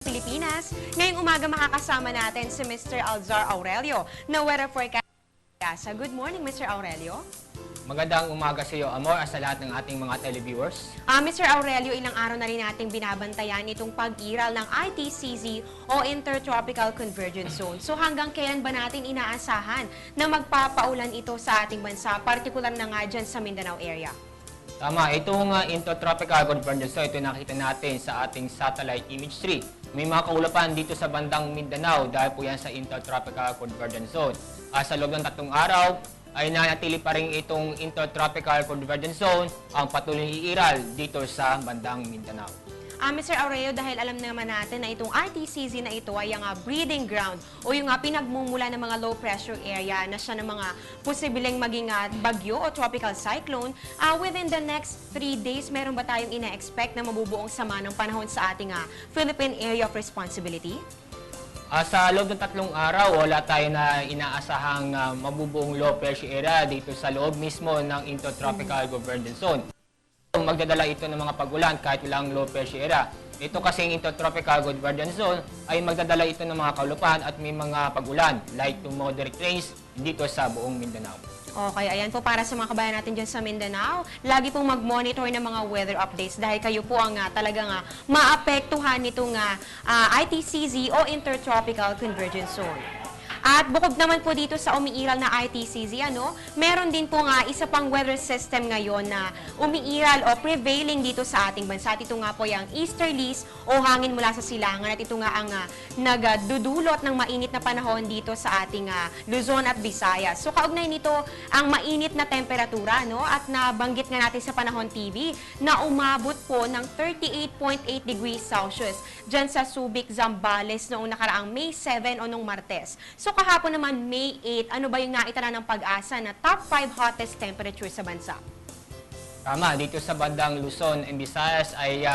Pilipinas. Ngayong umaga makakasama natin si Mr. Alzar Aurelio na weather forecast. Good morning, Mr. Aurelio. Magandang umaga sa iyo, Amor, at sa lahat ng ating mga televiewers. Mr. Aurelio, ilang araw na rin nating binabantayan itong pag-iral ng ITCZ o Intertropical Convergence Zone. So hanggang kailan ba natin inaasahan na magpapaulan ito sa ating bansa, partikular na nga dyan sa Mindanao area? Tama, itong Intertropical Convergence Zone, ito nakita natin sa ating satellite image 3. May mga kaulapan dito sa bandang Mindanao dahil po yan sa Intertropical Convergence Zone. Sa loob ng 3 araw, ay nanatili pa rin itong Intertropical Convergence Zone ang patuloy iiral dito sa bandang Mindanao. Mr. Aurelio, dahil alam naman natin na itong RTCZ na ito ay ang breeding ground o yung pinagmumula ng mga low pressure area na siya ng mga posibleng maging bagyo o tropical cyclone, within the next 3 days, meron ba tayong ina-expect na mabubuong sama ng panahon sa ating Philippine Area of Responsibility? Sa loob ng 3 araw, wala tayo na inaasahang mabubuong low pressure area dito sa loob mismo ng Intertropical Convergence Zone. Magdadala ito ng mga pag-ulan kahit walang low pressure area. Ito kasing Intertropical Convergence Zone ay magdadala ito ng mga kaulupan at may mga pag-ulan, light to moderate rains dito sa buong Mindanao. Okay, ayan po para sa mga kabayan natin dyan sa Mindanao. Lagi pong mag-monitor ng mga weather updates dahil kayo po ang talagang maapektuhan nitong ITCZ o Intertropical Convergence Zone. At bukod naman po dito sa umiiral na ITCZ, meron din po isa pang weather system ngayon na umiiral o prevailing dito sa ating bansa. At ito nga po yung easterlies o hangin mula sa silangan. At ito nga ang nagdudulot ng mainit na panahon dito sa ating Luzon at Visayas. So kaugnay nito ang mainit na temperatura, at nabanggit nga natin sa Panahon TV na umabot po ng 38.8 degrees Celsius dyan sa Subic, Zambales noong nakaraang May 7 o noong Martes. So kahapon naman May 8, ano ba yung naitala ng Pag-asa na top 5 hottest temperature sa bansa? Tama, dito sa bandang Luzon and Visayas ay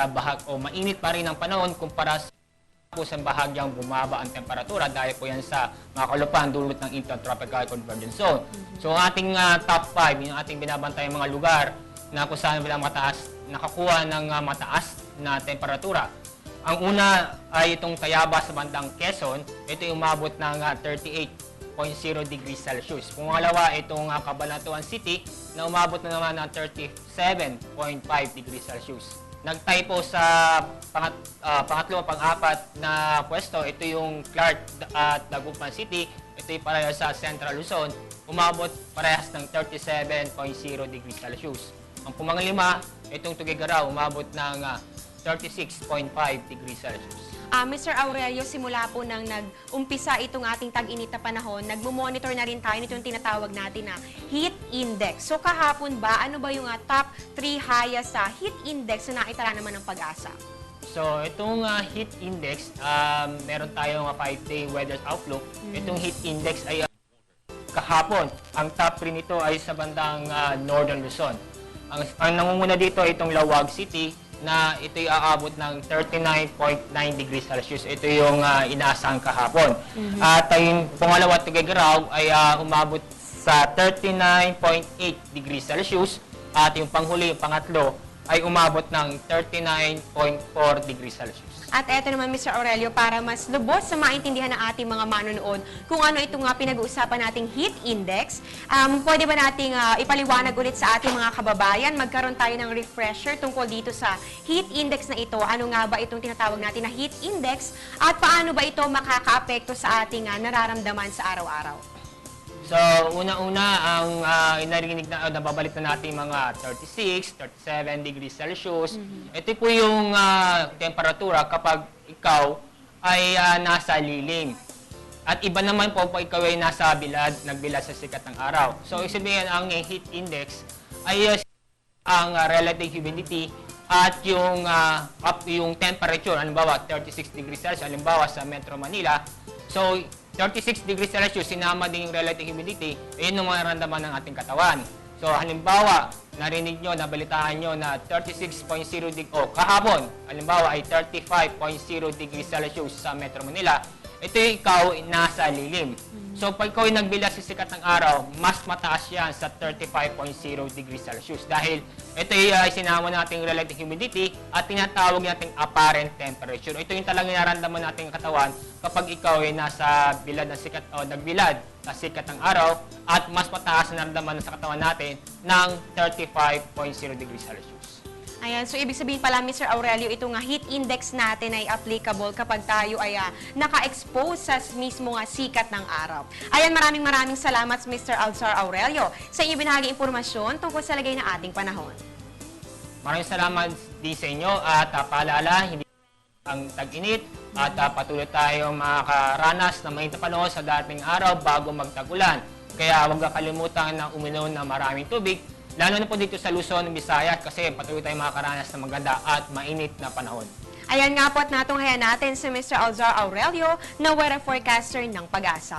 mainit pa rin ang panahon kumpara sa bahagyang bumaba ang temperatura dahil po yan sa mga kalupan dulot ng Intertropical Convergence Zone. So ang ating top 5, yung ating binabantay mga lugar na kung saan nakakuha ng mataas na temperatura. Ang una ay itong Tayabas sa bandang Quezon, ito yung umabot ng 38.0 degrees Celsius. Pangalawa, itong Cabanatuan City na umabot na naman ng 37.5 degrees Celsius. Nagtay po sa pangatlo at pang-apat na pwesto, ito yung Clark at Dagupan City, ito yung parehas sa Central Luzon, umabot parehas ng 37.0 degrees Celsius. Ang pumanglima, itong Tuguegarao, umabot ng 36.5 degrees Celsius. Mr. Aurelio, simula po nang nag-umpisa itong ating tag-init na panahon, nagmo-monitor na rin tayo nitong tinatawag natin na heat index. So kahapon ba, ano ba yung top 3 highest sa heat index na naitala naman ng Pag-asa? So itong heat index, meron tayong 5-day weather outlook. Itong heat index ay kahapon. Ang top 3 nito ay sa bandang Northern Luzon. Ang nangunguna dito ay itong Lawag City, na ito'y aabot ng 39.9 degrees Celsius. Ito yung inaasahang kahapon. At yung pangalawa at Tuguegarao ay umabot sa 39.8 degrees Celsius. At yung panghuli, yung pangatlo, ay umabot ng 39.4 degrees Celsius. At eto naman, Mr. Aurelio, para mas lubos sa maintindihan ng ating mga manonood kung ano itong pinag-uusapan nating heat index, pwede ba nating ipaliwanag ulit sa ating mga kababayan? Magkaroon tayo ng refresher tungkol dito sa heat index na ito. Ano nga ba itong tinatawag natin na heat index at paano ba ito makakaapekto sa ating nararamdaman sa araw-araw? So, una-una, ang inarinig na nababalik na natin mga 36, 37 degrees Celsius. Ito po yung temperatura kapag ikaw ay nasa lilim. At iba naman po pag ikaw ay nasa bilad, nagbilad sa sikat ng araw. So, isabihin ang heat index ay ang relative humidity at yung temperature, halimbawa 36 degrees Celsius, halimbawa sa Metro Manila. So, 36 degrees Celsius, sinama din yung relative humidity, ayun ang mararamdaman ng ating katawan. So, halimbawa, narinig nyo, nabalitaan nyo na 36.0 kahapon, halimbawa ay 35.0 degrees Celsius sa Metro Manila, ito yung ikaw nasa lilim. So pag ikaw ay nagbila sa sikat ng araw, mas mataas yan sa 35.0 degrees Celsius dahil ito ay sinama nating relative humidity at tinatawag nating apparent temperature. Ito yung talagang nararamdaman nating katawan kapag ikaw ay nasa bilad ng sikat o nagbilad sa sikat ng araw at mas mataas na nararamdaman sa katawan natin ng 35.0 degrees Celsius. Ayan, so ibig sabihin pala, Mr. Aurelio, ito nga heat index natin ay applicable kapag tayo ay naka-expose sa mismo nga sikat ng araw. Ayan, maraming salamat, Mr. Alzar Aurelio, sa inyong binahagi impormasyon tungkol sa lagay ng ating panahon. Maraming salamat din sa inyo at paalala, hindi ang tag-init at patuloy tayong makakaranas ng mainit na panahon sa dating araw bago magtag-ulan. Kaya huwag kakalimutan na uminom ng maraming tubig, lalo na po dito sa Luzon, Visayas kasi patuloy tayong makakaranas ng maganda at mainit na panahon. Ayan nga po at natunghayan natin si Mr. Alzar Aurelio na weather forecaster ng Pag-asa.